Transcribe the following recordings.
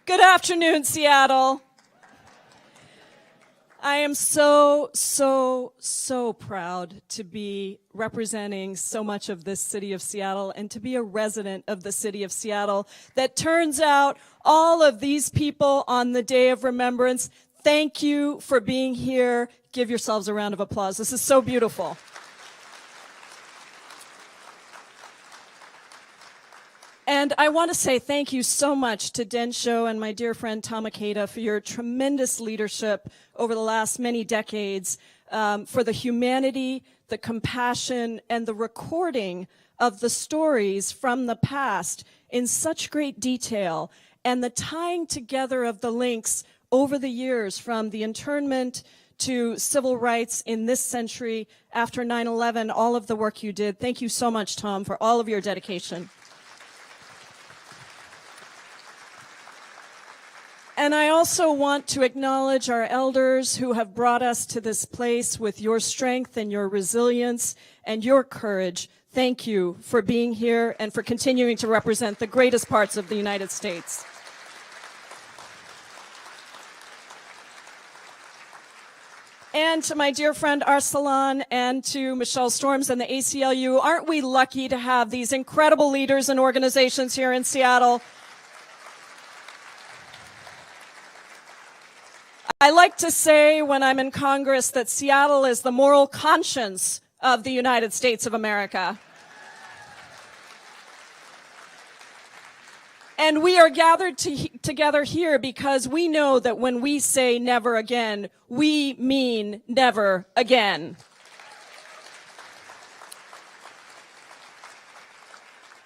Good afternoon, Seattle. I am so proud to be representing so much of this city of Seattle and to be a resident of the city of Seattle. That turns out all of these people on the Day of Remembrance, thank you for being here. Give yourselves a round of applause. This is so beautiful. And I want to say thank you so much to DENSHO and my dear friend Tom Ikeda for your tremendous leadership over the last many decades, for the humanity, the compassion, and the recording of the stories from the past in such great detail, and the tying together of the links over the years from the internment to civil rights in this century after 9/11, all of the work you did. Thank you so much, Tom, for all of your dedication. And I also want to acknowledge our elders who have brought us to this place with your strength and your resilience and your courage. Thank you for being here and for continuing to represent the greatest parts of the United States. And to my dear friend Arsalan and to Michelle Storms and the ACLU, aren't we lucky to have these incredible leaders and organizations here in Seattle? I like to say when I'm in Congress that Seattle is the moral conscience of the United States of America. And we are gathered together here because we know that when we say never again, we mean never again.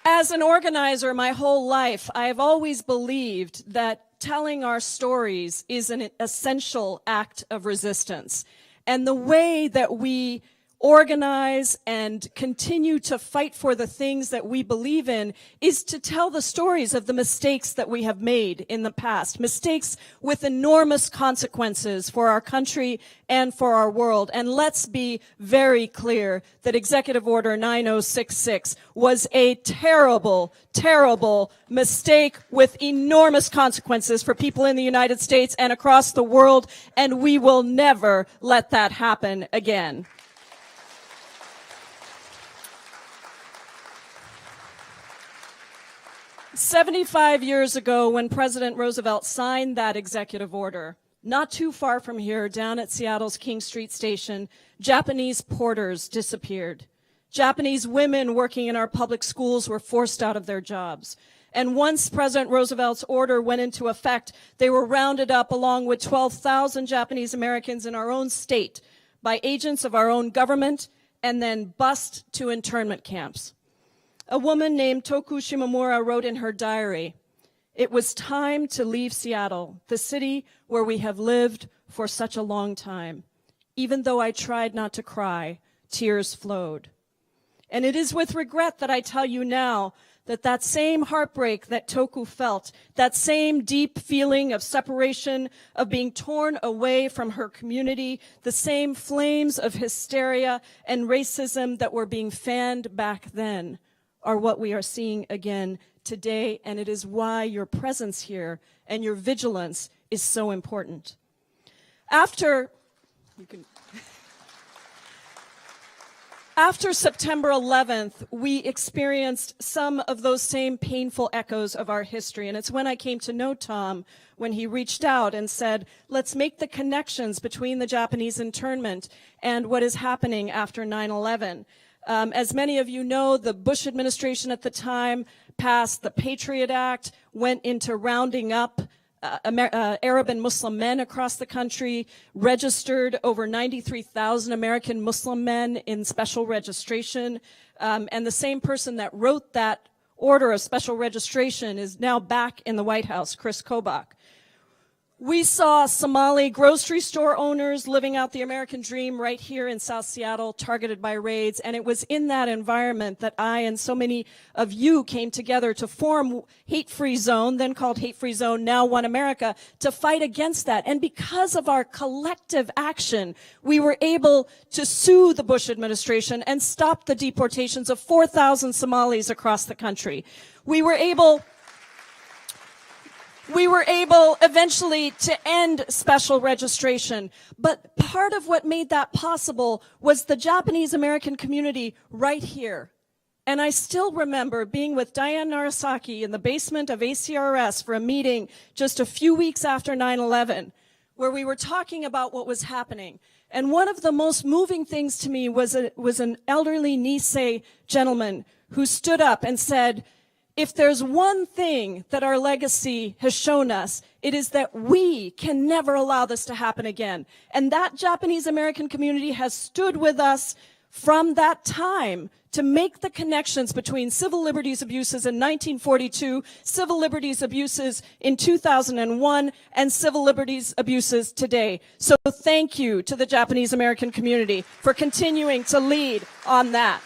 As an organizer my whole life, I have always believed that telling our stories is an essential act of resistance. And the way that we organize and continue to fight for the things that we believe in is to tell the stories of the mistakes that we have made in the past, mistakes with enormous consequences for our country and for our world. And let's be very clear that Executive Order 9066 was a terrible, terrible mistake with enormous consequences for people in the United States and across the world, and we will never let that happen again. 75 years ago, when President Roosevelt signed that executive order, not too far from here, down at Seattle's King Street Station, Japanese porters disappeared. Japanese women working in our public schools were forced out of their jobs. And once President Roosevelt's order went into effect, they were rounded up along with 12,000 Japanese Americans in our own state by agents of our own government and then bused to internment camps. A woman named Toku Shimomura wrote in her diary, "It was time to leave Seattle, the city where we have lived for such a long time. Even though I tried not to cry, tears flowed." And it is with regret that I tell you now that that same heartbreak that Toku felt, that same deep feeling of separation, of being torn away from her community, the same flames of hysteria and racism that were being fanned back then, are what we are seeing again today, and it is why your presence here and your vigilance is so important. After September 11th, we experienced some of those same painful echoes of our history, and it's when I came to know Tom, when he reached out and said, let's make the connections between the Japanese internment and what is happening after 9/11. As many of you know, the Bush administration at the time passed the Patriot Act, went into rounding up Arab and Muslim men across the country, registered over 93,000 American Muslim men in special registration. And the same person that wrote that order of special registration is now back in the White House, Chris Kobach. We saw Somali grocery store owners living out the American dream right here in South Seattle, targeted by raids, and it was in that environment that I and so many of you came together to form Hate Free Zone, then called Hate Free Zone, now One America, to fight against that. And because of our collective action, we were able to sue the Bush administration and stop the deportations of 4,000 Somalis across the country. We were able We were able eventually to end special registration. But part of what made that possible was the Japanese American community right here. And I still remember being with Diane Narasaki in the basement of ACRS for a meeting just a few weeks after 9/11, where we were talking about what was happening. And one of the most moving things to me was an elderly Nisei gentleman who stood up and said, if there's one thing that our legacy has shown us, it is that we can never allow this to happen again. And that Japanese American community has stood with us from that time to make the connections between civil liberties abuses in 1942, civil liberties abuses in 2001, and civil liberties abuses today. So thank you to the Japanese American community for continuing to lead on that.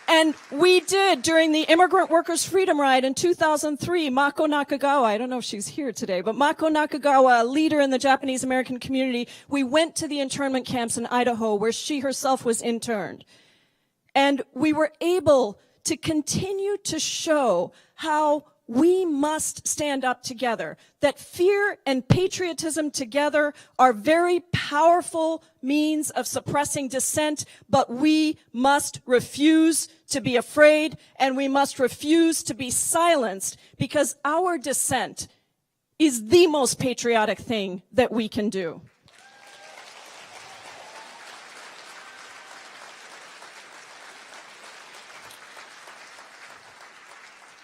And we did, during the Immigrant Workers' Freedom Ride in 2003, Mako Nakagawa, I don't know if she's here today, but Mako Nakagawa, a leader in the Japanese American community, we went to the internment camps in Idaho where she herself was interned. And we were able to continue to show how we must stand up together, that fear and patriotism together are very powerful means of suppressing dissent, but we must refuse to be afraid and we must refuse to be silenced, because our dissent is the most patriotic thing that we can do.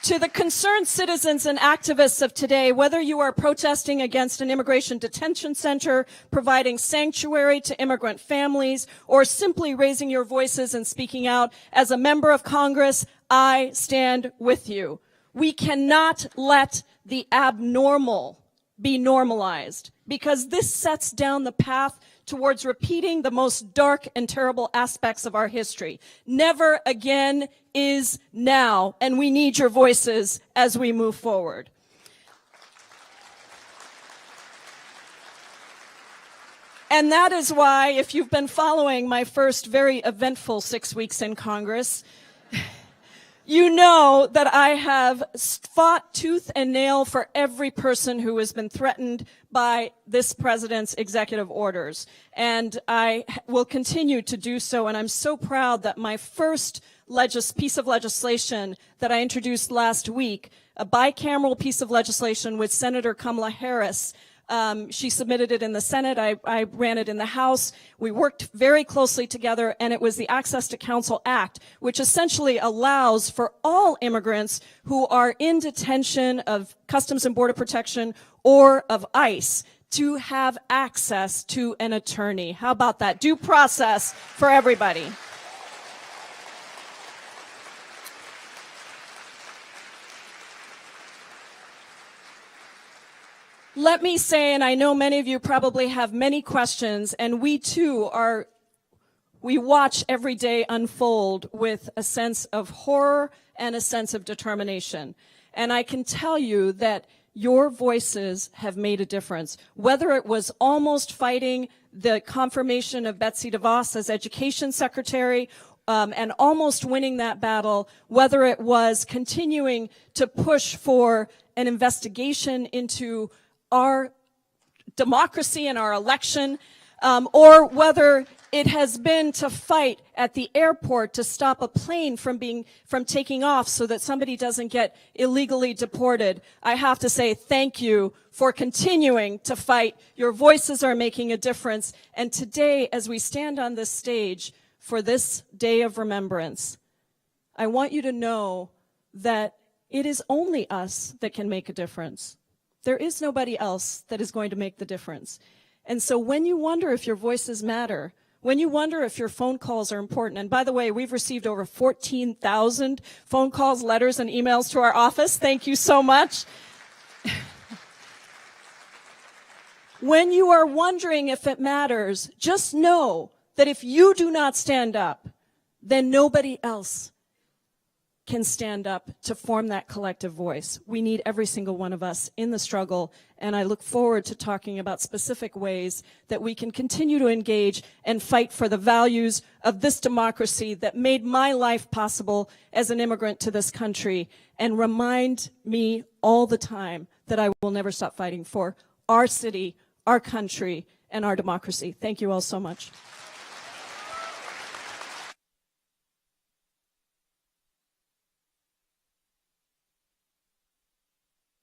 To the concerned citizens and activists of today, whether you are protesting against an immigration detention center, providing sanctuary to immigrant families, or simply raising your voices and speaking out, as a member of Congress, I stand with you. We cannot let the abnormal be normalized, because this sets down the path towards repeating the most dark and terrible aspects of our history. Never again is now, and we need your voices as we move forward. And that is why, if you've been following my first very eventful 6 weeks in Congress, you know that I have fought tooth and nail for every person who has been threatened by this president's executive orders. And I will continue to do so. And I'm so proud that my first piece of legislation that I introduced last week, a bicameral piece of legislation with Senator Kamala Harris, she submitted it in the Senate. I ran it in the House. We worked very closely together, and it was the Access to Counsel Act, which essentially allows for all immigrants who are in detention of Customs and Border Protection or of ICE to have access to an attorney. How about that? Due process for everybody. Let me say, and I know many of you probably have many questions, and we too we watch every day unfold with a sense of horror and a sense of determination. And I can tell you that your voices have made a difference. Whether it was almost fighting the confirmation of Betsy DeVos as Education Secretary, and almost winning that battle, whether it was continuing to push for an investigation into our democracy and our election, or whether it has been to fight at the airport to stop a plane from taking off so that somebody doesn't get illegally deported. I have to say thank you for continuing to fight. Your voices are making a difference. And today, as we stand on this stage for this day of remembrance, I want you to know that it is only us that can make a difference. There is nobody else that is going to make the difference. And so when you wonder if your voices matter, when you wonder if your phone calls are important, and by the way, we've received over 14,000 phone calls, letters, and emails to our office. Thank you so much. When you are wondering if it matters, just know that if you do not stand up, then nobody else can stand up to form that collective voice. We need every single one of us in the struggle, and I look forward to talking about specific ways that we can continue to engage and fight for the values of this democracy that made my life possible as an immigrant to this country, and remind me all the time that I will never stop fighting for our city, our country, and our democracy. Thank you all so much.